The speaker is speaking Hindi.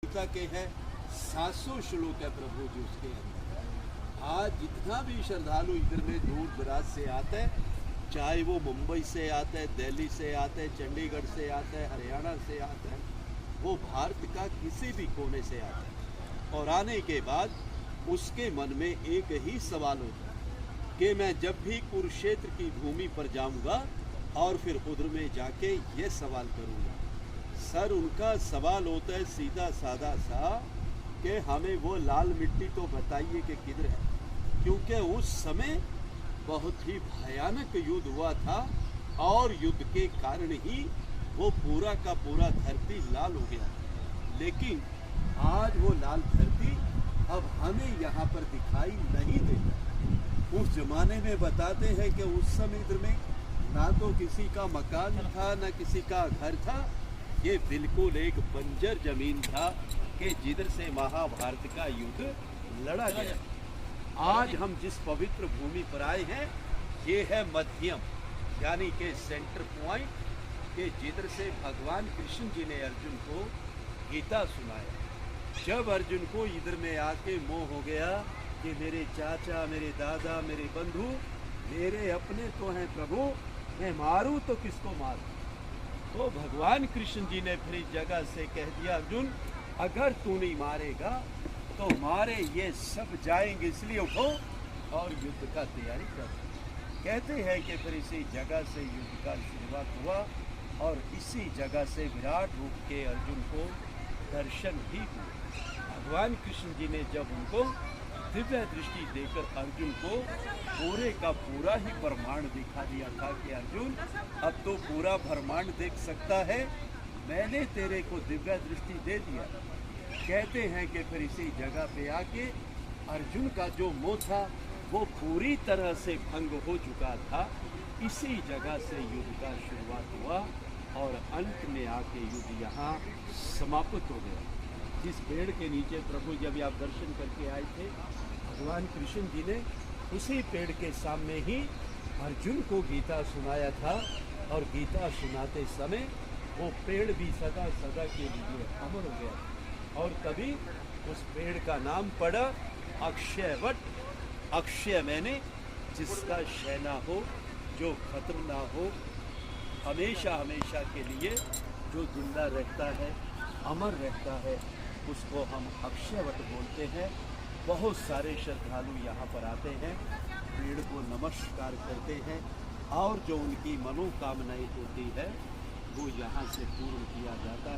गीता के हैं 700 श्लोक है प्रभु जी उसके अंदर। आज जितना भी श्रद्धालु इधर में दूर दराज से आते हैं, चाहे वो मुंबई से आते हैं, दिल्ली से आते हैं, चंडीगढ़ से आते हैं, हरियाणा से आते हैं, वो भारत का किसी भी कोने से आते हैं, और आने के बाद उसके मन में एक ही सवाल होता है कि मैं जब भी कुरुक्षेत्र की भूमि पर जाऊंगा और फिर उधर में जाके ये सवाल करूंगा। सर उनका सवाल होता है सीधा साधा सा कि हमें वो लाल मिट्टी तो बताइए कि किधर है, क्योंकि उस समय बहुत ही भयानक युद्ध हुआ था और युद्ध के कारण ही वो पूरा का पूरा धरती लाल हो गया। लेकिन आज वो लाल धरती अब हमें यहाँ पर दिखाई नहीं देता। उस जमाने में बताते हैं कि उस समय इधर में ना तो किसी का मकान था ना किसी का घर था, ये बिल्कुल एक बंजर जमीन था कि जिधर से महाभारत का युद्ध लड़ा गया। आज हम जिस पवित्र भूमि पर आए हैं ये है मध्यम, यानी कि सेंटर पॉइंट, के जिधर से भगवान कृष्ण जी ने अर्जुन को गीता सुनाया। जब अर्जुन को इधर में आके मोह हो गया कि मेरे चाचा, मेरे दादा, मेरे बंधु मेरे अपने तो हैं प्रभु, मैं मारूं तो किसको मारूं, तो भगवान कृष्ण जी ने फिर इस जगह से कह दिया अर्जुन अगर तू नहीं मारेगा तो मारे ये सब जाएंगे, इसलिए उठो और युद्ध का तैयारी कर। कहते हैं कि फिर इसी जगह से युद्ध का शुरुआत हुआ और इसी जगह से विराट रूप के अर्जुन को दर्शन भी हुए। भगवान कृष्ण जी ने जब उनको दिव्य दृष्टि देकर अर्जुन को पूरे का पूरा ही ब्रह्मांड दिखा दिया था कि अर्जुन अब तो पूरा ब्रह्मांड देख सकता है, मैंने तेरे को दिव्य दृष्टि दे दिया। कहते हैं कि फिर इसी जगह पे आके अर्जुन का जो मोह था वो पूरी तरह से भंग हो चुका था। इसी जगह से युद्ध का शुरुआत हुआ और अंत में आके युद्ध यहाँ समाप्त हो गया। जिस पेड़ के नीचे प्रभु जब आप दर्शन करके आए थे, भगवान कृष्ण जी ने उसी पेड़ के सामने ही अर्जुन को गीता सुनाया था और गीता सुनाते समय वो पेड़ भी सदा सदा के लिए अमर हो गया और तभी उस पेड़ का नाम पड़ा अक्षयवट। अक्षय मैंने जिसका क्षय ना हो, जो खत्म ना हो, हमेशा हमेशा के लिए जो जिंदा रहता है, अमर रहता है, उसको हम अक्षयवट बोलते हैं। बहुत सारे श्रद्धालु यहाँ पर आते हैं, पेड़ को नमस्कार करते हैं और जो उनकी मनोकामनाएं होती है वो यहाँ से पूर्ण किया जाता है।